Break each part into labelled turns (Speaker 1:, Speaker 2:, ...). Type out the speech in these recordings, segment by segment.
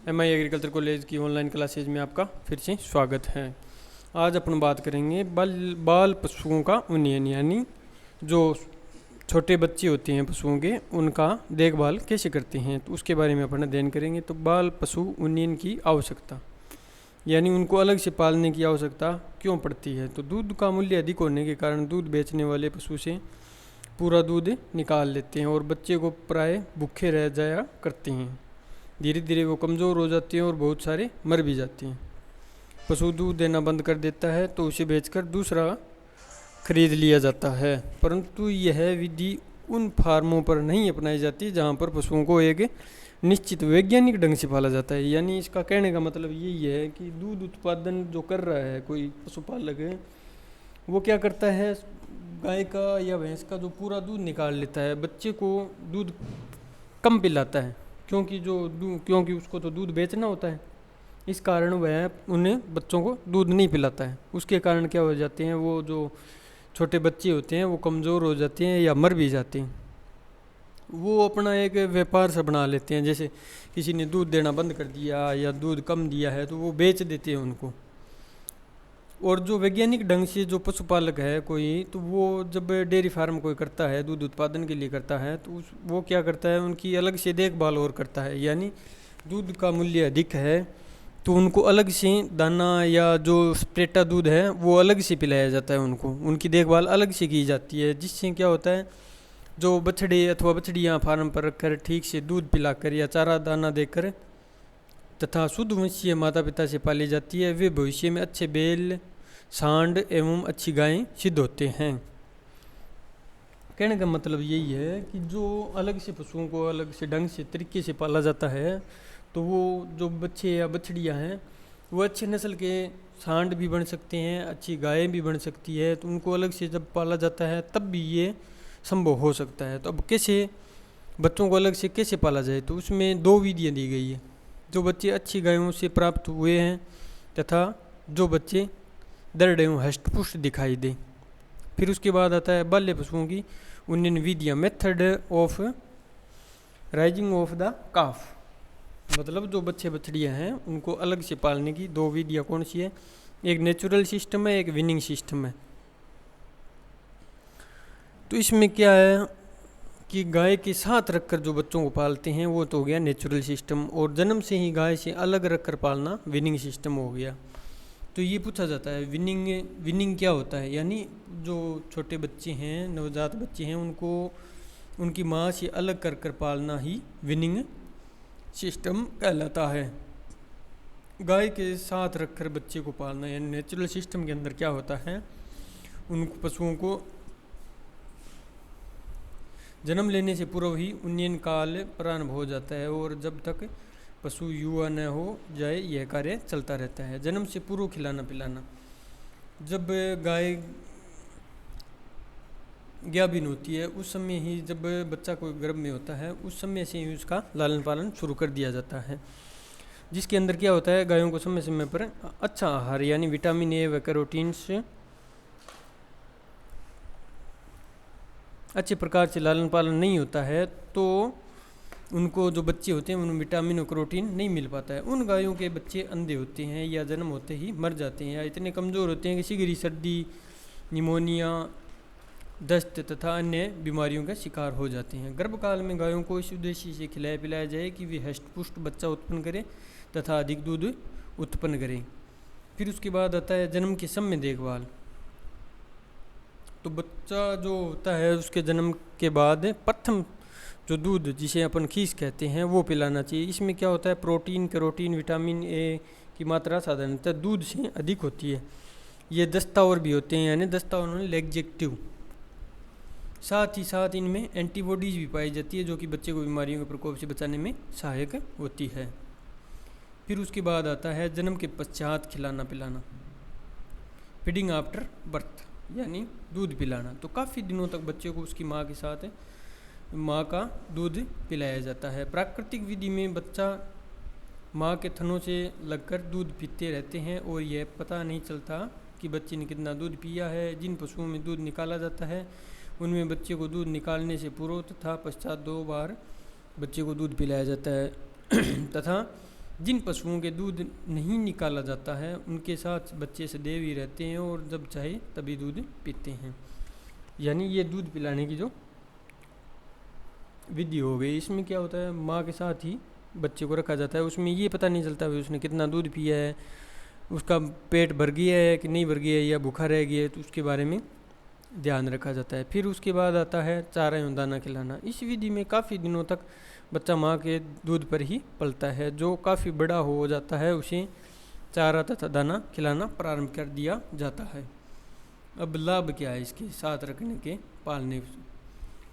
Speaker 1: MI agriculture college की online classes में आपका फिर से स्वागत है। आज अपन बात करेंगे बाल पशुओं का उन्नयन, यानी जो छोटे बच्चे होते हैं पशुओं के, उनका देखभाल कैसे करते हैं, तो उसके बारे में अपन अध्ययन करेंगे। तो बाल पशु उन्नयन की आवश्यकता, यानी उनको अलग से पालने की आवश्यकता क्यों पड़ती है। तो दूध का मूल्य अधिक होने के कारण दूध बेचने वाले पशु से पूरा दूध निकाल लेते हैं और बच्चे को प्राय भूखे रह जाया करते हैं। धीरे धीरे वो कमज़ोर हो जाते हैं और बहुत सारे मर भी जाते हैं। पशु दूध देना बंद कर देता है तो उसे बेचकर दूसरा खरीद लिया जाता है, परंतु यह विधि उन फार्मों पर नहीं अपनाई जाती जहाँ पर पशुओं को एक निश्चित वैज्ञानिक ढंग से पाला जाता है। यानी इसका कहने का मतलब यही है कि दूध उत्पादन जो कर रहा है कोई पशुपालक है, वो क्या करता है, गाय का या भैंस का जो पूरा दूध निकाल लेता है, बच्चे को दूध कम पिलाता है, क्योंकि उसको तो दूध बेचना होता है। इस कारण वह उन्हें बच्चों को दूध नहीं पिलाता है। उसके कारण क्या हो जाते हैं, वो जो छोटे बच्चे होते हैं वो कमज़ोर हो जाते हैं या मर भी जाते हैं। वो अपना एक व्यापार सा बना लेते हैं, जैसे किसी ने दूध देना बंद कर दिया या दूध कम दिया है तो वो बेच देते हैं उनको। और जो वैज्ञानिक ढंग से जो पशुपालक है कोई, तो वो जब डेयरी फार्म कोई करता है, दूध उत्पादन के लिए करता है, तो वो क्या करता है, उनकी अलग से देखभाल और करता है। यानी दूध का मूल्य अधिक है तो उनको अलग से दाना या जो स्प्रेटा दूध है वो अलग से पिलाया जाता है, उनकी देखभाल अलग से की जाती है। जिससे क्या होता है, जो बछड़े अथवा बछड़ियाँ फार्म पर रखकर ठीक से दूध पिलाकर या चारा दाना देकर तथा शुद्ध वंशीय माता पिता से पाली जाती है, वे भविष्य में अच्छे बैल, सांड एवं अच्छी गायें सिद्ध होते हैं। कहने का मतलब यही है कि जो अलग से पशुओं को अलग से ढंग से तरीके से पाला जाता है, तो वो जो बच्चे या बछड़ियाँ हैं वो अच्छे नस्ल के सांड भी बन सकते हैं, अच्छी गायें भी बन सकती है। तो उनको अलग से जब पाला जाता है तब भी ये संभव हो सकता है। तो अब कैसे बच्चों को अलग से कैसे पाला जाए, तो उसमें दो विधियाँ दी गई है। जो बच्चे अच्छी गायों से प्राप्त हुए हैं तथा जो बच्चे दृढ़ एवं हष्टपुष्ट दिखाई दे। फिर उसके बाद आता है बाल्य पशुओं की उन्नयन विधियाँ, method of rising of the काफ। मतलब जो बच्चे बछड़ियाँ हैं उनको अलग से पालने की दो विधियाँ कौन सी है, एक नेचुरल सिस्टम है, एक विनिंग सिस्टम है। तो इसमें क्या है कि गाय के साथ रखकर जो बच्चों को पालते हैं वो तो हो गया नेचुरल सिस्टम, और जन्म से ही गाय से अलग रखकर पालना विनिंग सिस्टम हो गया। तो ये पूछा जाता है विनिंग क्या होता है, यानी जो छोटे बच्चे हैं, नवजात बच्चे हैं, उनको उनकी माँ से अलग कर कर पालना ही विनिंग सिस्टम कहलाता है। गाय के साथ रखकर बच्चे को पालना यानी नेचुरल सिस्टम के अंदर क्या होता है, उन पशुओं को जन्म लेने से पूर्व ही उन्नयन काल प्रारंभ हो जाता है और जब तक पशु युवा न हो जाए यह कार्य चलता रहता है। जन्म से पूर्व खिलाना पिलाना, जब गाय ज्ञाबिन होती है उस समय ही, जब बच्चा कोई गर्भ में होता है उस समय से ही उसका लालन पालन शुरू कर दिया जाता है, जिसके अंदर क्या होता है, गायों को समय समय पर अच्छा आहार यानी विटामिन ए व कैरोटीन्स अच्छे प्रकार से लालन पालन नहीं होता है तो उनको जो बच्चे होते हैं उनमें विटामिन और प्रोटीन नहीं मिल पाता है। उन गायों के बच्चे अंधे होते हैं या जन्म होते ही मर जाते हैं या इतने कमज़ोर होते हैं कि शीघ्र ही सर्दी, निमोनिया, दस्त तथा अन्य बीमारियों का शिकार हो जाते हैं। गर्भकाल में गायों को इस उद्देश्य से खिलाया पिलाया जाए कि वे हष्टपुष्ट बच्चा उत्पन्न करें तथा अधिक दूध उत्पन्न करें। फिर उसके बाद आता है जन्म के समय देखभाल। तो बच्चा जो होता है उसके जन्म के बाद प्रथम जो दूध जिसे अपन खीस कहते हैं वो पिलाना चाहिए। इसमें क्या होता है, प्रोटीन, कैरोटीन, विटामिन ए की मात्रा साधारणतः दूध से अधिक होती है। ये दस्तावर भी होते हैं, यानी दस्तावर लैक्टेटिव। साथ ही साथ इनमें एंटीबॉडीज भी पाई जाती है जो कि बच्चे को बीमारियों के प्रकोप से बचाने में सहायक होती है। फिर उसके बाद आता है जन्म के पश्चात खिलाना पिलाना, फीडिंग आफ्टर बर्थ, यानी दूध पिलाना। तो काफ़ी दिनों तक बच्चे को उसकी माँ के साथ माँ का दूध पिलाया जाता है। प्राकृतिक विधि में बच्चा माँ के थनों से लगकर दूध पीते रहते हैं और यह पता नहीं चलता कि बच्चे ने कितना दूध पिया है। जिन पशुओं में दूध निकाला जाता है उनमें बच्चे को दूध निकालने से पूर्व तथा पश्चात 2 बार बच्चे को दूध पिलाया जाता है तथा जिन पशुओं के दूध नहीं निकाला जाता है उनके साथ बच्चे सदैव ही रहते हैं और जब चाहे तभी दूध पीते हैं। यानी ये दूध पिलाने की जो विधि हो गई, इसमें क्या होता है, माँ के साथ ही बच्चे को रखा जाता है। उसमें ये पता नहीं चलता भाई उसने कितना दूध पिया है, उसका पेट भर गया है कि नहीं भर गया है या भूखा रह गया है, तो उसके बारे में ध्यान रखा जाता है। फिर उसके बाद आता है चारा एवं दाना खिलाना। इस विधि में काफ़ी दिनों तक बच्चा माँ के दूध पर ही पलता है। जो काफ़ी बड़ा हो जाता है उसे चारा तथा दाना खिलाना प्रारंभ कर दिया जाता है। अब लाभ क्या है इसके साथ रखने के, पालने?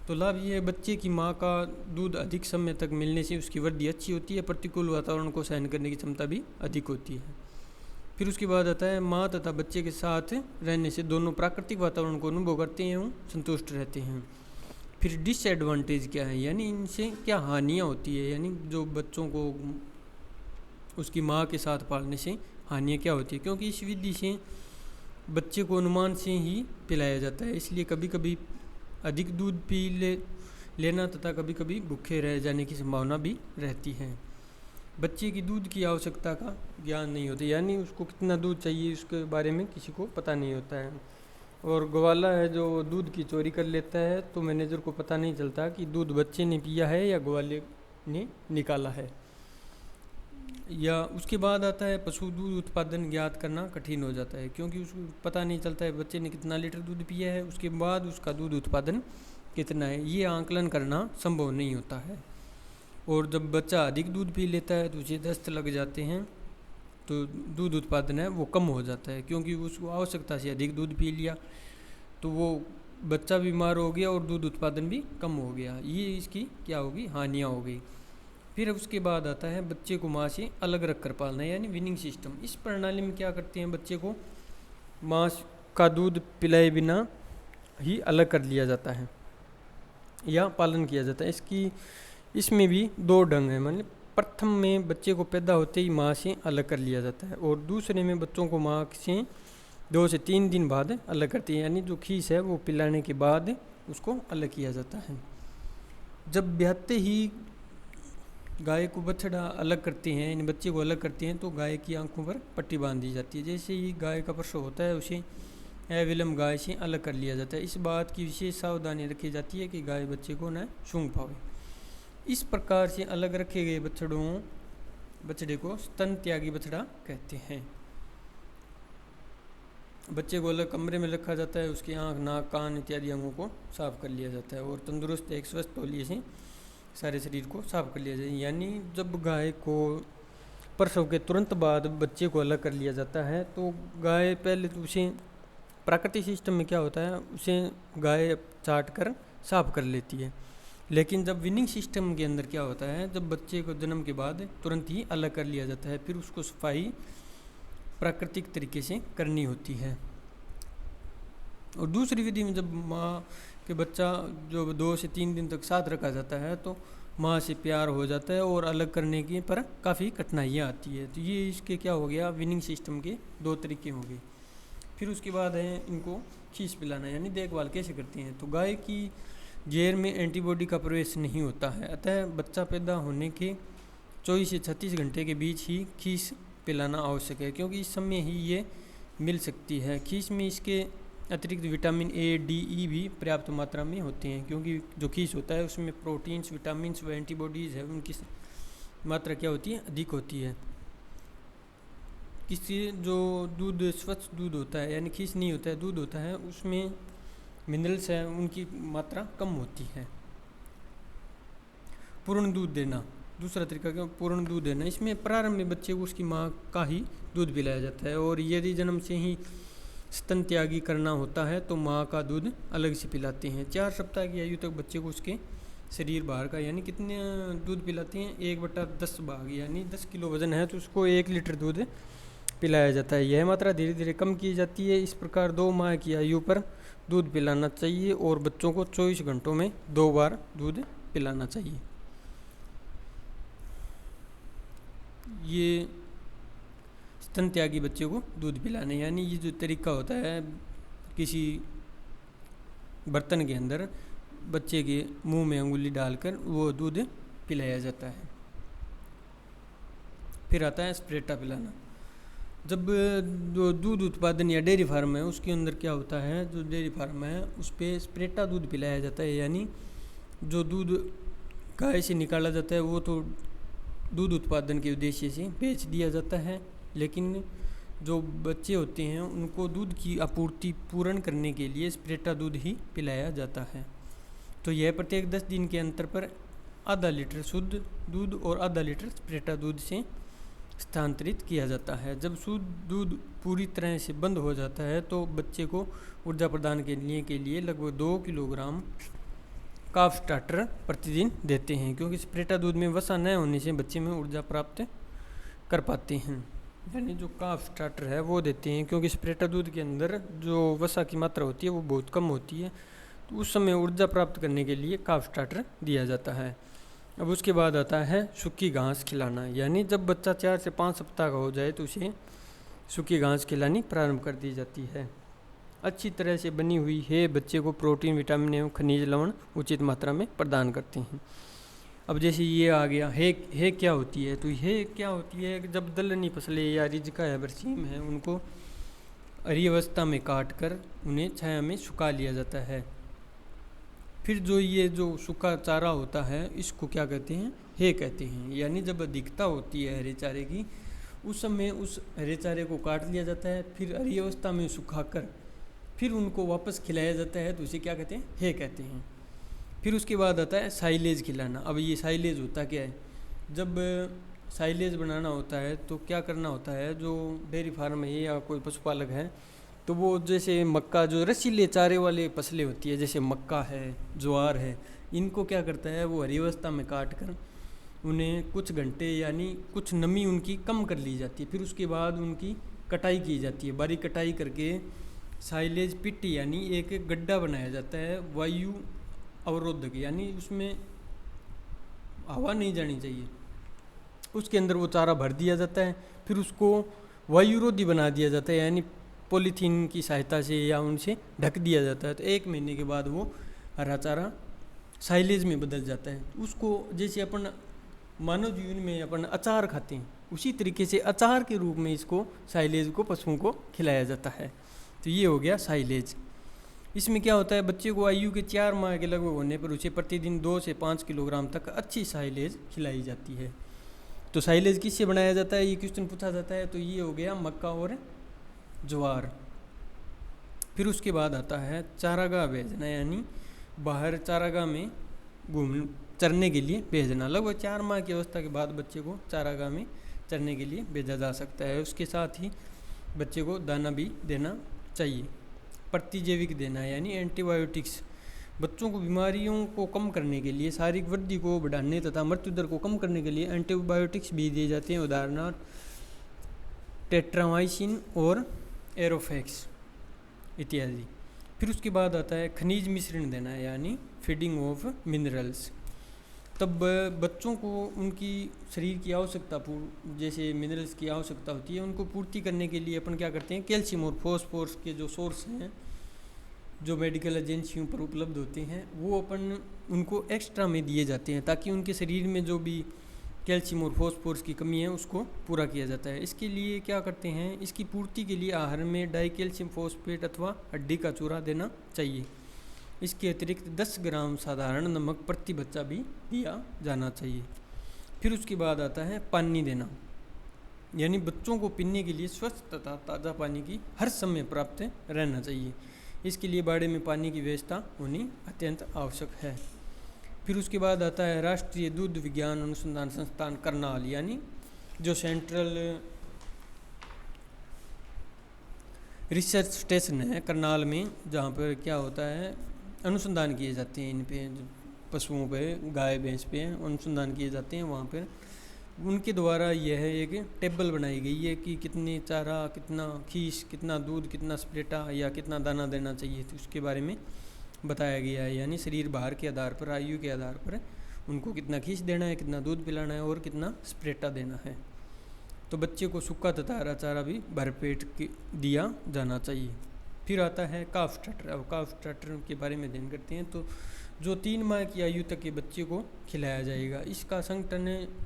Speaker 1: तो लाभ ये है, बच्चे की माँ का दूध अधिक समय तक मिलने से उसकी वृद्धि अच्छी होती है, प्रतिकूल वातावरण को सहन करने की क्षमता भी अधिक होती है। फिर उसके बाद आता है माँ तथा बच्चे के साथ रहने से दोनों प्राकृतिक वातावरण को अनुभव करते हैं एवं संतुष्ट रहते हैं। फिर डिसएडवांटेज क्या है, यानी इनसे क्या हानियाँ होती है, यानी जो बच्चों को उसकी माँ के साथ पालने से हानियाँ क्या होती है। क्योंकि इस विधि से बच्चे को अनुमान से ही पिलाया जाता है, इसलिए कभी कभी अधिक दूध लेना तथा कभी कभी भूखे रह जाने की संभावना भी रहती है। बच्चे की दूध की आवश्यकता का ज्ञान नहीं होता, यानी उसको कितना दूध चाहिए उसके बारे में किसी को पता नहीं होता है। और ग्वाला है जो दूध की चोरी कर लेता है, तो मैनेजर को पता नहीं चलता कि दूध बच्चे ने पिया है या ग्वाले ने निकाला है। या उसके बाद आता है पशु दूध उत्पादन ज्ञात करना कठिन हो जाता है, क्योंकि उसको पता नहीं चलता है बच्चे ने कितना लीटर दूध पिया है, उसके बाद उसका दूध उत्पादन कितना है, ये आंकलन करना संभव नहीं होता है। और जब बच्चा अधिक दूध पी लेता है तो उसे दस्त लग जाते हैं, तो दूध उत्पादन है वो कम हो जाता है, क्योंकि उसको आवश्यकता से अधिक दूध पी लिया तो वो बच्चा बीमार हो गया और दूध उत्पादन भी कम हो गया। ये इसकी क्या होगी, हानियाँ हो गई। फिर उसके बाद आता है बच्चे को माँ से अलग रख कर पालना, यानी विनिंग सिस्टम। इस प्रणाली में क्या करते हैं, बच्चे को माँ का दूध पिलाए बिना ही अलग कर लिया जाता है या पालन किया जाता है। इसमें भी दो ढंग हैं, मतलब प्रथम में बच्चे को पैदा होते ही माँ से अलग कर लिया जाता है और दूसरे में बच्चों को माँ से 2 से 3 दिन बाद अलग करती है, यानी जो खीस है वो पिलाने के बाद उसको अलग किया जाता है। जब ब्याहते ही गाय को बछड़ा अलग करते हैं, इन बच्चे को अलग करते हैं, तो गाय की आंखों पर पट्टी बांध दी जाती है। जैसे ही गाय का प्रसव होता है उसे अविलंब गाय से अलग कर लिया जाता है। इस बात की विशेष सावधानी रखी जाती है कि गाय बच्चे को न सूंघ पावे। इस प्रकार से अलग रखे गए बछड़े को स्तन त्यागी बछड़ा कहते हैं। बच्चे को अलग कमरे में रखा जाता है, उसकी आँख, नाक, कान इत्यादि अंगों को साफ कर लिया जाता है और तंदुरुस्त एक स्वस्थ तौलिए से सारे शरीर को साफ कर लिया जाए। यानी जब गाय को प्रसव के तुरंत बाद बच्चे को अलग कर लिया जाता है तो गाय पहले तो उसे प्राकृतिक सिस्टम में क्या होता है, उसे गाय चाट कर साफ कर लेती है। लेकिन जब विनिंग सिस्टम के अंदर क्या होता है, जब बच्चे को जन्म के बाद तुरंत ही अलग कर लिया जाता है, फिर उसको सफाई प्राकृतिक तरीके से करनी होती है। और दूसरी विधि में जब माँ के बच्चा जो 2 से 3 दिन तक साथ रखा जाता है तो माँ से प्यार हो जाता है और अलग करने की पर काफ़ी कठिनाइयाँ आती है। तो ये इसके क्या हो गया, विनिंग सिस्टम के 2 तरीके हो गए। फिर उसके बाद है इनको खीस पिलाना, यानी देखभाल कैसे करते हैं। तो गाय की जहर में एंटीबॉडी का प्रवेश नहीं होता है, अतः बच्चा पैदा होने के 24 से 36 घंटे के बीच ही खीस पिलाना आवश्यक है, क्योंकि इस समय ही ये मिल सकती है। खीस में इसके अतिरिक्त विटामिन ए, डी, ई भी पर्याप्त मात्रा में होते हैं, क्योंकि जो खीस होता है उसमें प्रोटीन्स, विटामिन्स व एंटीबॉडीज़ है, उनकी मात्रा क्या होती है, अधिक होती है। किसी जो दूध स्वच्छ दूध होता है, यानी खीस नहीं होता है, दूध होता है, उसमें मिनरल्स है, उनकी मात्रा कम होती है। पूर्ण दूध देना, दूसरा तरीका क्या, पूर्ण दूध देना। इसमें प्रारंभ में बच्चे को उसकी माँ का ही दूध पिलाया जाता है और यदि जन्म से ही स्तन त्यागी करना होता है तो माँ का दूध अलग से पिलाते हैं। 4 सप्ताह की आयु तक बच्चे को उसके शरीर बाहर का, यानी कितने दूध पिलाते हैं, 1/10 भाग, यानी 10 किलो वजन है तो उसको 1 लीटर दूध पिलाया जाता है। यह मात्रा धीरे धीरे कम की जाती है। इस प्रकार 2 माह की आयु पर दूध पिलाना चाहिए और बच्चों को 24 घंटों में 2 बार दूध पिलाना चाहिए। ये स्तन त्यागी बच्चे को दूध पिलाने, यानी ये जो तरीका होता है, किसी बर्तन के अंदर बच्चे के मुंह में अंगुली डालकर वो दूध पिलाया जाता है। फिर आता है स्प्रेटा पिलाना। जब जो दूध उत्पादन या डेयरी फार्म है उसके अंदर क्या होता है, जो डेयरी फार्म है उस पर स्प्रेटा दूध पिलाया जाता है, यानी जो दूध गाय से निकाला जाता है वो तो दूध उत्पादन के उद्देश्य से बेच दिया जाता है, लेकिन जो बच्चे होते हैं उनको दूध की आपूर्ति पूर्ण करने के लिए स्प्रेटा दूध ही पिलाया जाता है। तो यह प्रत्येक 10 दिन के अंतर पर आधा लीटर शुद्ध दूध और आधा लीटर स्प्रेटा दूध से स्थानांतरित किया जाता है। जब शुद्ध दूध पूरी तरह से बंद हो जाता है तो बच्चे को ऊर्जा प्रदान करने के लिए लगभग 2 किलोग्राम काफ स्टार्टर प्रतिदिन देते हैं, क्योंकि स्प्रेटा दूध में वसा न होने से बच्चे में ऊर्जा प्राप्त कर पाते हैं। यानी जो काफ स्टार्टर है वो देते हैं, क्योंकि स्प्रेटा दूध के अंदर जो वसा की मात्रा होती है वो बहुत कम होती है, तो उस समय ऊर्जा प्राप्त करने के लिए काफ स्टार्टर दिया जाता है। अब उसके बाद आता है सूखी घास खिलाना, यानी जब बच्चा 4 से 5 सप्ताह का हो जाए तो उसे सूखी घास खिलानी प्रारंभ कर दी जाती है। अच्छी तरह से बनी हुई है बच्चे को प्रोटीन, विटामिन एवं खनिज लवण उचित मात्रा में प्रदान करते हैं। अब जैसे ये आ गया है क्या होती है, तो है क्या होती है कि जब दलहनी फसलें या रिजका या बरसीम है उनको हरी अवस्था में काट कर उन्हें छाया में सुखा लिया जाता है। फिर जो ये जो सूखा चारा होता है इसको क्या कहते हैं, है कहते हैं। यानी जब अधिकता होती है हरे चारे की उस समय उस हरे चारे को काट लिया जाता है, फिर हरी अवस्था में सुखाकर फिर उनको वापस खिलाया जाता है, तो उसे क्या कहते हैं, है कहते हैं। फिर उसके बाद आता है साइलेज खिलाना। अब ये साइलेज होता क्या है, जब साइलेज बनाना होता है तो क्या करना होता है, जो डेयरी फार्म है या कोई पशुपालक है तो वो जैसे मक्का, जो रसीले चारे वाले फसलें होती है जैसे मक्का है, ज्वार है, इनको क्या करता है वो हरी अवस्था में काट कर उन्हें कुछ घंटे यानी कुछ नमी उनकी कम कर ली जाती है। फिर उसके बाद उनकी कटाई की जाती है, बारीक कटाई करके साइलेज पिट यानी एक गड्ढा बनाया जाता है वायु अवरोधक, यानी उसमें हवा नहीं जानी चाहिए, उसके अंदर वो चारा भर दिया जाता है। फिर उसको वायुरोधी बना दिया जाता है, यानी पॉलीथीन की सहायता से या उनसे ढक दिया जाता है। तो 1 महीने के बाद वो हरा चारा साइलेज में बदल जाता है। उसको जैसे अपन मानव जीवन में अपन अचार खाते हैं उसी तरीके से अचार के रूप में इसको साइलेज को पशुओं को खिलाया जाता है। तो ये हो गया साइलेज। इसमें क्या होता है, बच्चे को आयु के 4 माह के लगभग होने पर उसे प्रतिदिन 2 से 5 किलोग्राम तक अच्छी साइलेज खिलाई जाती है। तो साइलेज किससे बनाया जाता है, ये क्वेश्चन पूछा जाता है। तो ये हो गया मक्का और ज्वार। फिर उसके बाद आता है चारागाह भेजना, यानी बाहर चारागाह में चरने के लिए भेजना। लगभग 4 माह की अवस्था के बाद बच्चे को चारागाह में चरने के लिए भेजा जा सकता है। उसके साथ ही बच्चे को दाना भी देना चाहिए। प्रतिजैविक देना यानी एंटीबायोटिक्स, बच्चों को बीमारियों को कम करने के लिए, शारीरिक वृद्धि को बढ़ाने तथा मृत्यु दर को कम करने के लिए एंटीबायोटिक्स भी दिए जाते हैं, उदाहरणार्थ टेट्रामाइसिन और एरोफेक्स इत्यादि। फिर उसके बाद आता है खनिज मिश्रण देना, यानी फीडिंग ऑफ मिनरल्स। तब बच्चों को उनकी शरीर की आवश्यकता जैसे मिनरल्स की आवश्यकता होती है उनको पूर्ति करने के लिए अपन क्या करते हैं, कैल्शियम और फॉस्फोरस के जो सोर्स हैं जो मेडिकल एजेंसियों पर उपलब्ध होते हैं वो अपन उनको एक्स्ट्रा में दिए जाते हैं, ताकि उनके शरीर में जो भी कैल्शियम और फॉस्फोरस की कमी है उसको पूरा किया जाता है। इसके लिए क्या करते हैं, इसकी पूर्ति के लिए आहार में डाइकैल्शियम फॉस्फेट अथवा हड्डी का चूरा देना चाहिए। इसके अतिरिक्त 10 ग्राम साधारण नमक प्रति बच्चा भी दिया जाना चाहिए। फिर उसके बाद आता है पानी देना, यानी बच्चों को पीने के लिए स्वच्छ तथा ताज़ा पानी की हर समय प्राप्त रहना चाहिए। इसके लिए बाड़े में पानी की व्यवस्था होनी अत्यंत आवश्यक है। फिर उसके बाद आता है राष्ट्रीय दूध विज्ञान अनुसंधान संस्थान करनाल, यानी जो सेंट्रल रिसर्च स्टेशन है करनाल में, जहाँ पर क्या होता है अनुसंधान किए जाते हैं, इन पे पशुओं पे, गाय भैंस पे अनुसंधान किए जाते हैं। वहाँ पर उनके द्वारा यह एक टेबल बनाई गई है कि कितने चारा, कितना खीस, कितना दूध, कितना स्प्रेटा या कितना दाना देना चाहिए, तो उसके बारे में बताया गया है। यानी शरीर भार के आधार पर, आयु के आधार पर उनको कितना खीस देना है, कितना दूध पिलाना है और कितना स्प्रेटा देना है। तो बच्चे को सूखा तथा हरा चारा भी भरपेट दिया जाना चाहिए। फिर आता है काफ स्टार्टर। अब काफ स्टार्टर के बारे में ध्यान करते हैं तो जो 3 माह की आयु तक के बच्चे को खिलाया जाएगा। इसका संगठन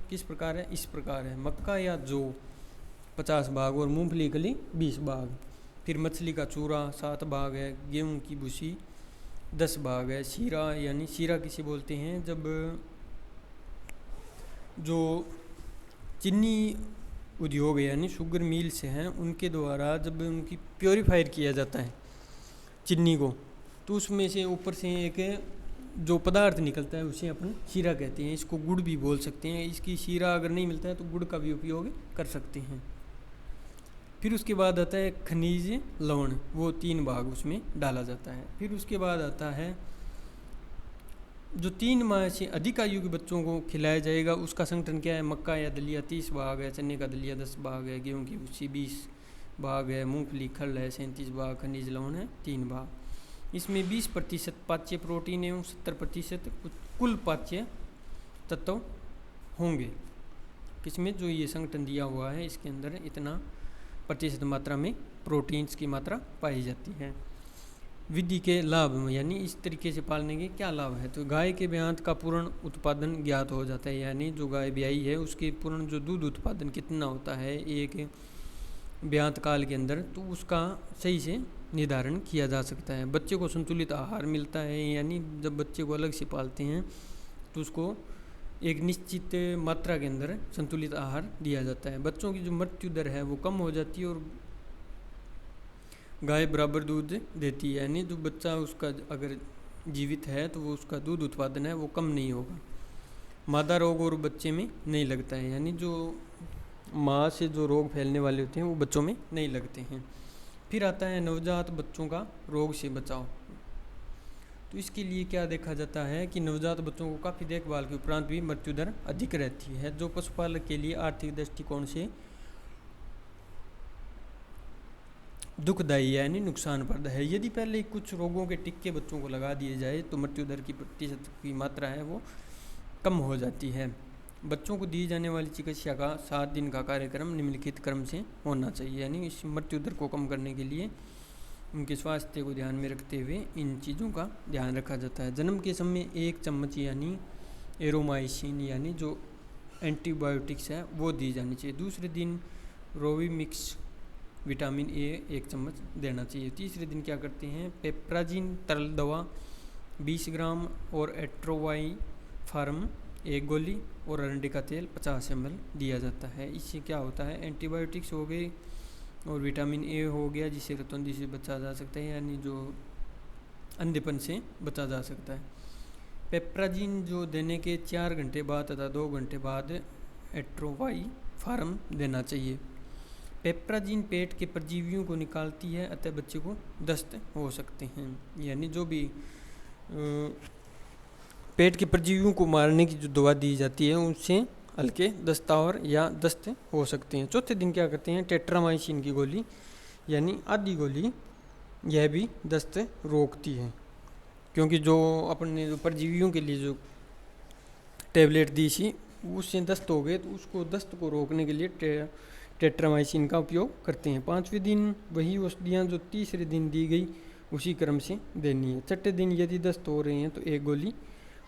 Speaker 1: किस प्रकार है? इस प्रकार है, मक्का या जौ 50 भाग और मूंगफली कली 20 भाग। फिर मछली का चूरा 7 भाग है, गेहूं की भूसी 10 भाग है। शीरा यानी शीरा किसे बोलते हैं? जब जो चीनी उद्योग यानी शुगर मिल्स हैं उनके द्वारा जब उनकी प्योरीफायर किया जाता है चीनी को, तो उसमें से ऊपर से एक जो पदार्थ निकलता है उसे अपन शीरा कहते हैं। इसको गुड़ भी बोल सकते हैं। इसकी शीरा अगर नहीं मिलता है तो गुड़ का भी उपयोग कर सकते हैं। फिर उसके बाद आता है खनिज लवण, वो 3 भाग उसमें डाला जाता है। फिर उसके बाद आता है जो 3 माह से अधिक आयु के बच्चों को खिलाया जाएगा उसका संगठन क्या है? मक्का या दलिया 30 भाग है, चने का दलिया 10 भाग है, गेहूं की भूसी 20 भाग है, मूंगफली खल है 37 भाग, खनिज लवण है 3 भाग। इसमें 20% पाच्य प्रोटीन एवं 70% कुल पाच्य तत्व होंगे। किसमें? जो ये संगठन दिया हुआ है इसके अंदर इतना प्रतिशत मात्रा में प्रोटीन्स की मात्रा पाई जाती है। विधि के लाभ यानी इस तरीके से पालने के क्या लाभ है? तो गाय के ब्यात का पूर्ण उत्पादन ज्ञात हो जाता है, यानी जो गाय ब्याई है उसके पूर्ण जो दूध उत्पादन कितना होता है एक ब्यात काल के अंदर, तो उसका सही से निर्धारण किया जा सकता है। बच्चे को संतुलित आहार मिलता है, यानी जब बच्चे को अलग से पालते हैं तो उसको एक निश्चित मात्रा के अंदर संतुलित आहार दिया जाता है। बच्चों की जो मृत्यु दर है वो कम हो जाती है और गाय बराबर दूध देती है, यानी जो बच्चा उसका अगर जीवित है तो वो उसका दूध उत्पादन है वो कम नहीं होगा। मादा रोग और बच्चे में नहीं लगता है, यानी जो माँ से जो रोग फैलने वाले होते हैं वो बच्चों में नहीं लगते हैं। फिर आता है नवजात बच्चों का रोग से बचाव। तो इसके लिए क्या देखा जाता है कि नवजात बच्चों को काफ़ी देखभाल के उपरांत भी मृत्यु दर अधिक रहती है, जो पशुपालक के लिए आर्थिक दृष्टिकोण से दुखदायी है, यानी नुकसानप्रद है। यदि पहले कुछ रोगों के टिक्के बच्चों को लगा दिए जाए तो मृत्यु दर की प्रतिशत की मात्रा है वो कम हो जाती है। बच्चों को दी जाने वाली चिकित्सा का 7 दिन का कार्यक्रम निम्नलिखित क्रम से होना चाहिए, यानी इस मृत्यु दर को कम करने के लिए उनके स्वास्थ्य को ध्यान में रखते हुए इन चीज़ों का ध्यान रखा जाता है। जन्म के समय 1 चम्मच यानी एरोमाइसिन यानी जो एंटीबायोटिक्स है वो दी जानी चाहिए। दूसरे दिन रोविमिक्स विटामिन ए 1 चम्मच देना चाहिए। तीसरे दिन क्या करते हैं? पेप्राजिन तरल दवा 20 ग्राम और एट्रोवाई फार्म 1 गोली और अरंडी का तेल 50 ml दिया जाता है। इससे क्या होता है? एंटीबायोटिक्स हो गए और विटामिन ए हो गया जिससे रतौंधी से बचा जा सकता है, यानी जो अंधेपन से बचा जा सकता है। पेप्राजिन जो देने के 4 घंटे बाद तथा 2 घंटे बाद एट्रोवाई फार्म देना चाहिए। पेप्राजिन पेट के परजीवियों को निकालती है, अतः बच्चे को दस्त हो सकते हैं, यानी जो भी पेट के परजीवियों को मारने की जो दवा दी जाती है उससे हल्के दस्तावर या दस्त हो सकते हैं। चौथे दिन क्या करते हैं? टेट्रामाइसिन की गोली यानी आधी गोली, यह भी दस्त रोकती है, क्योंकि जो अपने जो परजीवियों के लिए जो टेबलेट दी थी उससे दस्त हो गए तो उसको दस्त को रोकने के लिए टेट्रामाइसिन का उपयोग करते हैं। 5वें दिन वही औषधियाँ जो तीसरे दिन दी गई उसी क्रम से देनी है। 6ठे दिन यदि दस्त हो रहे हैं तो 1 गोली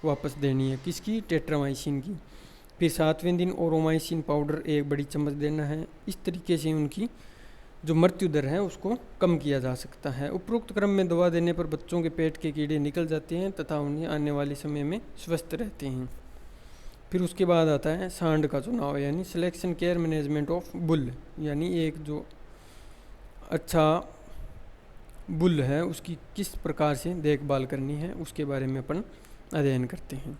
Speaker 1: वापस देनी है, किसकी? टेट्रामाइसिन की। फिर 7वें दिन ओरोमाइसिन पाउडर 1 बड़ी चम्मच देना है। इस तरीके से उनकी जो मृत्यु दर है उसको कम किया जा सकता है। उपरोक्त क्रम में दवा देने पर बच्चों के पेट के कीड़े निकल जाते हैं तथा उन्हें आने वाले समय में स्वस्थ रहते हैं। फिर उसके बाद आता है सांड का चुनाव, यानी selection care management of bull, यानी एक जो अच्छा बुल है उसकी किस प्रकार से देखभाल करनी है उसके बारे में अपन अध्ययन करते हैं।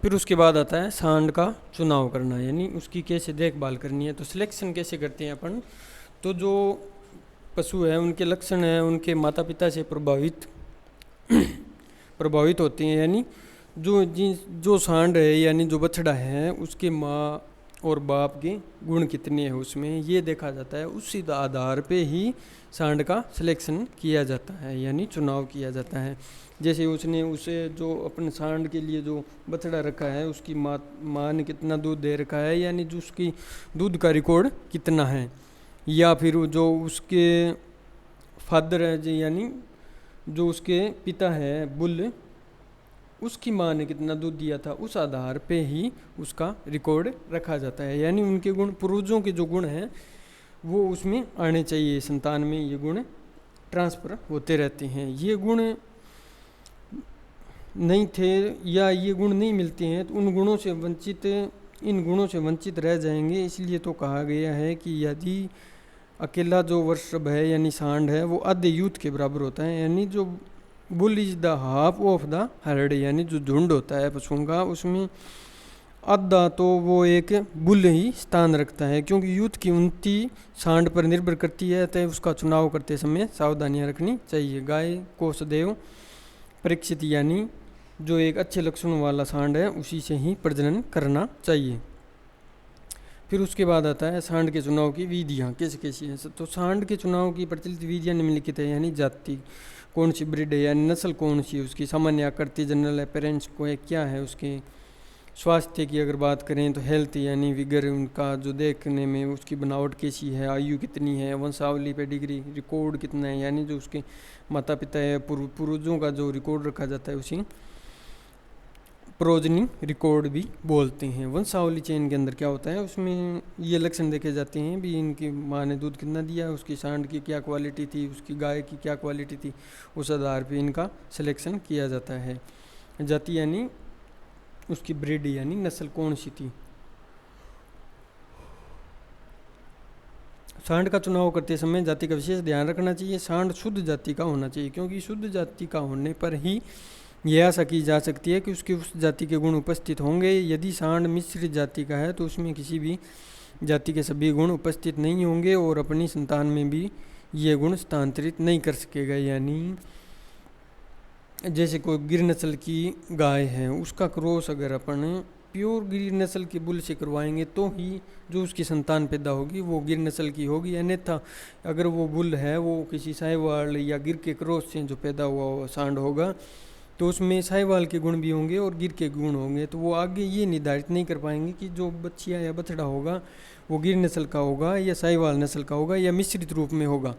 Speaker 1: फिर उसके बाद आता है सांड का चुनाव करना, यानी उसकी कैसे देखभाल करनी है। तो सिलेक्शन कैसे करते हैं अपन? तो जो पशु है उनके लक्षण हैं उनके माता पिता से प्रभावित होते हैं, यानी जो सांड है यानी जो बछड़ा है उसके माँ और बाप के गुण कितने हैं उसमें ये देखा जाता है। उसी आधार पे ही सांड का सिलेक्शन किया जाता है, यानी चुनाव किया जाता है। जैसे उसने उसे जो अपने सांड के लिए जो बछड़ा रखा है उसकी माँ ने कितना दूध दे रखा है, यानी जो उसकी दूध का रिकॉर्ड कितना है, या फिर जो उसके फादर है यानी जो उसके पिता है बुल, उसकी माँ ने कितना दूध दिया था, उस आधार पे ही उसका रिकॉर्ड रखा जाता है। यानी उनके गुण, पूर्वजों के जो गुण हैं वो उसमें आने चाहिए, संतान में ये गुण ट्रांसफ़र होते रहते हैं। ये गुण नहीं थे या ये गुण नहीं मिलते हैं तो उन गुणों से वंचित, इन गुणों से वंचित रह जाएंगे। इसलिए तो कहा गया है कि यदि अकेला जो वृषभ है यानी सांड है वो आधे यूथ के बराबर होता है, यानी जो bull is the half of the heard, यानी जो झुंड होता है पशुओं का उसमें आधा तो वो एक बुल ही स्थान रखता है, क्योंकि यूथ की उन्नति सांड पर निर्भर करती है, अतः उसका चुनाव करते समय सावधानियां रखनी चाहिए। गाय को सदैव परीक्षित यानी जो एक अच्छे लक्षणों वाला सांड है उसी से ही प्रजनन करना चाहिए। फिर उसके बाद आता है सांड के चुनाव की विधियाँ कैसे कैसी हैं। तो सांड के चुनाव की प्रचलित विधियाँ निम्नलिखित है, यानी जाति कौन सी ब्रीड है, यानी नस्ल कौन सी है उसकी, सामान्य आकृति जनरल अपेरेंस को है क्या है उसके, स्वास्थ्य की अगर बात करें तो हेल्थ यानी विगर उनका जो देखने में उसकी बनावट कैसी है, आयु कितनी है, वंशावली पेडिग्री रिकॉर्ड कितना है, यानी जो उसके माता पिता है पूर्वजों का जो रिकॉर्ड रखा जाता है उसी प्रोजनी रिकॉर्ड भी बोलते हैं। वंशावली चेन के अंदर क्या होता है, उसमें ये लक्षण देखे जाते हैं भी इनकी माँ ने दूध कितना दिया, उसकी सांड की क्या क्वालिटी थी, उसकी गाय की क्या क्वालिटी थी, उस आधार पे इनका सिलेक्शन किया जाता है। जाति यानी उसकी ब्रीड यानी नस्ल कौन सी थी। सांड का चुनाव करते समय जाति का विशेष ध्यान रखना चाहिए। सांड शुद्ध जाति का होना चाहिए, क्योंकि शुद्ध जाति का होने पर ही यह आशा की जा सकती है कि उसकी उस जाति के गुण उपस्थित होंगे। यदि सांड मिश्रित जाति का है तो उसमें किसी भी जाति के सभी गुण उपस्थित नहीं होंगे और अपनी संतान में भी ये गुण स्थानांतरित नहीं कर सकेगा। यानी जैसे कोई गिर नस्ल की गाय है, उसका क्रॉस अगर अपन प्योर गिर नस्ल के बुल से करवाएंगे तो ही जो उसकी संतान पैदा होगी वो गिर नस्ल की होगी, अन्यथा अगर वो बुल है वो किसी साहिवाल या गिर के क्रॉस से जो पैदा हुआ सांड होगा तो उसमें साहिवाल के गुण भी होंगे और गिर के गुण होंगे, तो वो आगे ये निर्धारित नहीं कर पाएंगे कि जो बच्चिया या बछड़ा होगा वो गिर नस्ल का होगा या साहिवाल नस्ल का होगा या मिश्रित रूप में होगा।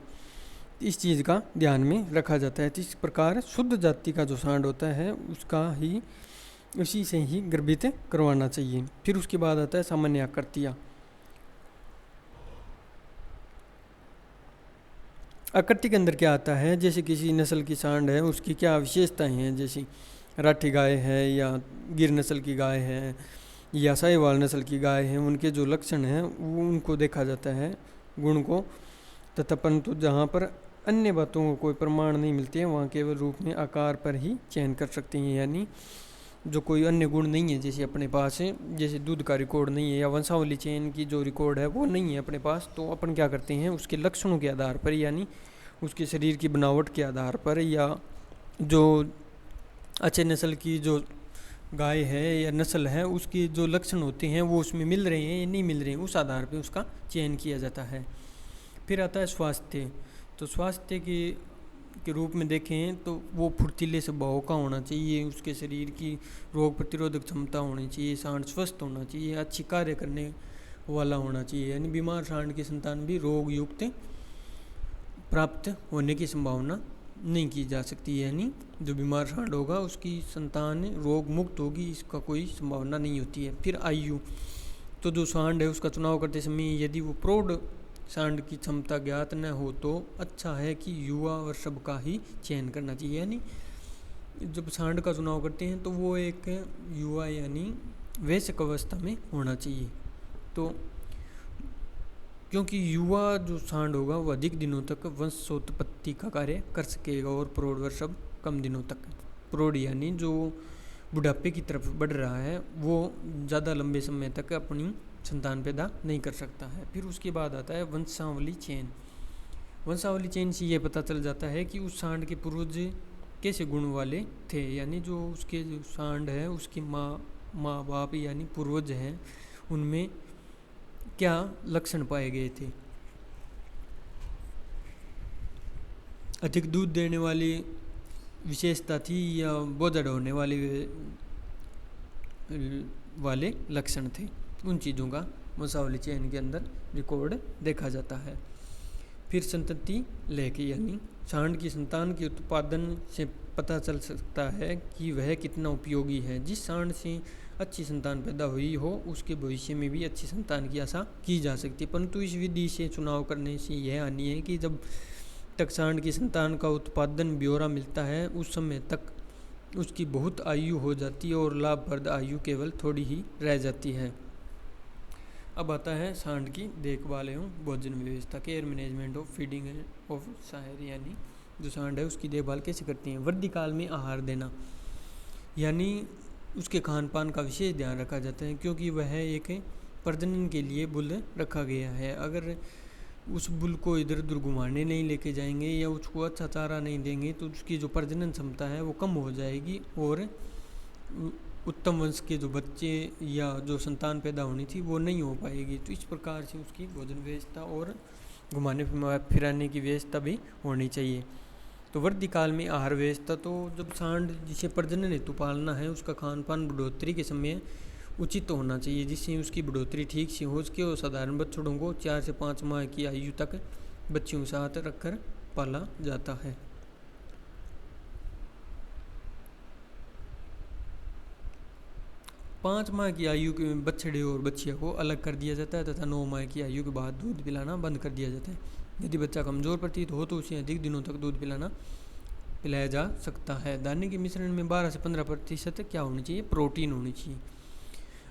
Speaker 1: इस चीज़ का ध्यान में रखा जाता है। तो इस प्रकार शुद्ध जाति का जो सांड होता है उसका ही उसी से ही गर्भित करवाना चाहिए। फिर उसके बाद आता है सामान्य आकृतियाँ। आकृति के अंदर क्या आता है, जैसे किसी नस्ल की सांड है उसकी क्या विशेषताएं हैं, जैसे राठी गाय है या गिर नस्ल की गाय है या साहिवाल नस्ल की गाय है, उनके जो लक्षण हैं वो उनको देखा जाता है गुण को, तथा परंतु जहाँ पर अन्य बातों को कोई प्रमाण नहीं मिलते हैं वहाँ केवल रूप में आकार पर ही चयन कर सकते हैं। यानी जो कोई अन्य गुण नहीं है जैसे अपने पास है, जैसे दूध का रिकॉर्ड नहीं है या वंशावली चेन की जो रिकॉर्ड है वो नहीं है अपने पास, तो अपन क्या करते हैं उसके लक्षणों के आधार पर यानी उसके शरीर की बनावट के आधार पर या जो अच्छे नस्ल की जो गाय है या नस्ल है उसकी जो लक्षण होते हैं वो उसमें मिल रहे हैं या नहीं मिल रहे हैं, उस आधार पर उसका चयन किया जाता है। फिर आता है स्वास्थ्य। तो स्वास्थ्य के रूप में देखें तो वो फुर्तीले स्वभाव का होना चाहिए, उसके शरीर की रोग प्रतिरोधक क्षमता होनी चाहिए, सांड स्वस्थ होना चाहिए, अच्छी कार्य करने वाला होना चाहिए। यानी बीमार सांड की संतान भी रोग युक्त प्राप्त होने की संभावना नहीं की जा सकती। यानी जो बीमार सांड होगा उसकी संतान रोग मुक्त होगी, इसका कोई संभावना नहीं होती है। फिर आयु। तो जो सांड है उसका चुनाव करते समय यदि वो प्रौढ़ सांड की क्षमता ज्ञात न हो तो अच्छा है कि युवा वृषभ का ही चयन करना चाहिए। यानी जब सांड का चुनाव करते हैं तो वो एक युवा यानी वयस्क अवस्था में होना चाहिए। तो क्योंकि युवा जो सांड होगा वो अधिक दिनों तक वंशोत्पत्ति का कार्य कर सकेगा और प्रौढ़ वृषभ कम दिनों तक। प्रौढ़ यानी जो बुढ़ापे की तरफ बढ़ रहा है वो ज़्यादा लंबे समय तक अपनी संतान पैदा नहीं कर सकता है। फिर उसके बाद आता है वंशावली चेन। वंशावली चेन से ये पता चल जाता है कि उस सांड के पूर्वज कैसे गुण वाले थे, यानी जो उसके जो सांड है उसकी माँ बाप यानी पूर्वज हैं उनमें क्या लक्षण पाए गए थे। अधिक दूध देने वाली विशेषता थी या बोझा ढोने वाले लक्षण थे, उन चीज़ों का वंशावली चेन के अंदर रिकॉर्ड देखा जाता है। फिर संतति लेके यानी सांड की संतान के उत्पादन से पता चल सकता है कि वह कितना उपयोगी है। जिस सांड से अच्छी संतान पैदा हुई हो उसके भविष्य में भी अच्छी संतान की आशा की जा सकती है, परंतु इस विधि से चुनाव करने से यह हानि है कि जब तक सांड की संतान का उत्पादन ब्यौरा मिलता है उस समय तक उसकी बहुत आयु हो जाती है और लाभप्रद आयु केवल थोड़ी ही रह जाती है। अब आता है सांड की देखभाल एवं भोजन व्यवस्था, care management of feeding of sire, यानी जो सांड है उसकी देखभाल कैसे करती हैं। वृद्धि काल में आहार देना, यानी उसके खान पान का विशेष ध्यान रखा जाता है क्योंकि वह एक प्रजनन के लिए बुल रखा गया है। अगर उस बुल को इधर उधर घुमाने नहीं लेके जाएंगे या उसको अच्छा चारा नहीं देंगे तो उसकी जो प्रजनन क्षमता है वो कम हो जाएगी और उत्तम वंश के जो बच्चे या जो संतान पैदा होनी थी वो नहीं हो पाएगी। तो इस प्रकार से उसकी भोजन व्यवस्था और घुमाने फिराने की व्यवस्था भी होनी चाहिए। तो वृद्धि काल में आहार व्यवस्था, तो जब सांड जिसे प्रजनन हेतु पालना है उसका खान पान बढ़ोतरी के समय उचित होना चाहिए जिससे उसकी बढ़ोतरी ठीक से हो सके और साधारण बछड़ों को 4 से 5 माह की आयु तक बच्चों के साथ रखकर पाला जाता है। 5 माह की आयु के बछड़े और बच्चियों को अलग कर दिया जाता है तथा 9 माह की आयु के बाद दूध पिलाना बंद कर दिया जाता है। यदि बच्चा कमज़ोर प्रतीत हो तो उसे अधिक दिनों तक दूध पिलाया जा सकता है। दाने के मिश्रण में 12 से 15% क्या होनी चाहिए, प्रोटीन होनी चाहिए।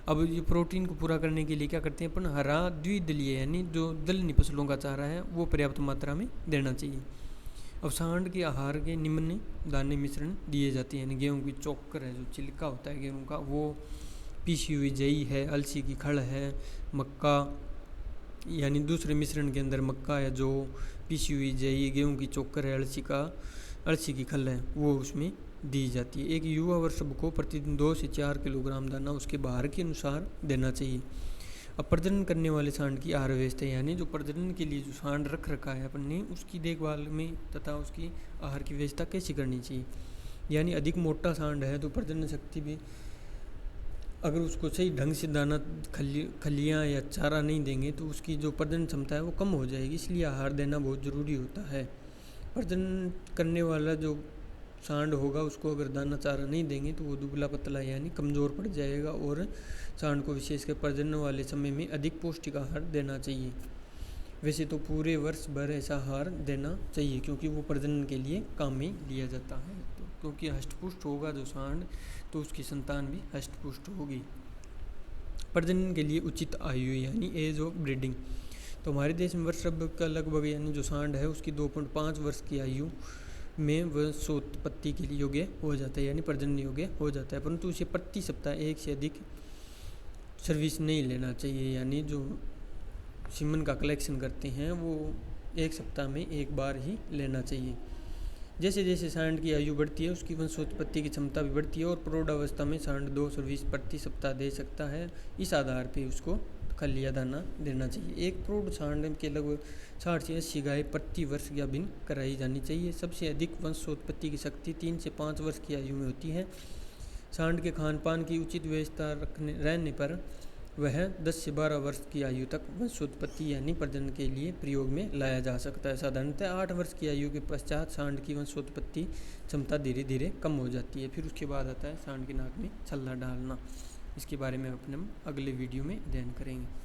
Speaker 1: अब ये प्रोटीन को पूरा करने के लिए क्या करते हैं अपन, हरा द्विदलीय यानी जो दलहनी फसलों का चारा है वो पर्याप्त मात्रा में देना चाहिए। अब सांड के आहार के निम्न दाने मिश्रण दिए जाते हैं, यानी गेहूँ की चोकर है, जो छिलका होता है गेहूँ का, वो पीसी हुई जई है, अलसी की खड़ है, मक्का, यानी दूसरे मिश्रण के अंदर मक्का है, जो पीसी हुई जई, गेहूँ की चोकर है, अलसी की खल है, वो उसमें दी जाती है। एक युवा वर्षभ को प्रतिदिन 2 से 4 किलोग्राम दाना उसके भार के अनुसार देना चाहिए। अब प्रजनन करने वाले सांड की आहार व्यवस्था, यानी जो प्रजनन के लिए जो सांड रख रखा है अपन ने उसकी देखभाल में तथा उसकी आहार की व्यवस्था कैसे करनी चाहिए। यानी अधिक मोटा सांड है तो प्रजनन शक्ति भी, अगर उसको सही ढंग से दाना खलियाँ या चारा नहीं देंगे तो उसकी जो प्रजनन क्षमता है वो कम हो जाएगी, इसलिए आहार देना बहुत ज़रूरी होता है। प्रजनन करने वाला जो सांड होगा उसको अगर दाना चारा नहीं देंगे तो वो दुबला पतला यानी कमज़ोर पड़ जाएगा और सांड को विशेषकर प्रजनन वाले समय में अधिक पौष्टिक आहार देना चाहिए। वैसे तो पूरे वर्ष भर ऐसा आहार देना चाहिए क्योंकि वो प्रजनन के लिए काम में लिया जाता है। तो क्योंकि हष्टपुष्ट होगा जो सांड तो उसकी संतान भी हष्टपुष्ट होगी। प्रजनन के लिए उचित आयु यानी एज ऑफ ब्रीडिंग, तो हमारे देश में वर्षभ का लगभग यानी जो सांड है उसकी 2.5 वर्ष की आयु में वंशोत्पत्ति के लिए योग्य हो जाता है, यानी प्रजनन योग्य हो जाता है, परंतु उसे प्रति सप्ताह 1 से अधिक सर्विस नहीं लेना चाहिए। यानी जो सीमन का कलेक्शन करते हैं वो 1 सप्ताह में 1 बार ही लेना चाहिए। जैसे जैसे सांड की आयु बढ़ती है उसकी वंशोत्पत्ति की क्षमता भी बढ़ती है और प्रौढ़ावस्था में सांड 2 सर्विस प्रति सप्ताह दे सकता है। इस आधार पर उसको खल या दाना देना चाहिए। एक प्रौढ़ सांड के लगभग 60 से 80 गाय प्रति वर्ष या भिन्न कराई जानी चाहिए। सबसे अधिक वंशोत्पत्ति की शक्ति 3 से 5 वर्ष की आयु में होती है। सांड के खान पान की उचित व्यवस्था रहने पर वह 10 से 12 वर्ष की आयु तक वंशोत्पत्ति यानी प्रजनन के लिए प्रयोग में लाया जा सकता है। साधारणतः 8 वर्ष की आयु के पश्चात सांड की वंशोत्पत्ति क्षमता धीरे धीरे कम हो जाती है। फिर उसके बाद आता है सांड की नाक में छल्ला डालना। इसके बारे में अपने अगले वीडियो में अध्ययन करेंगे।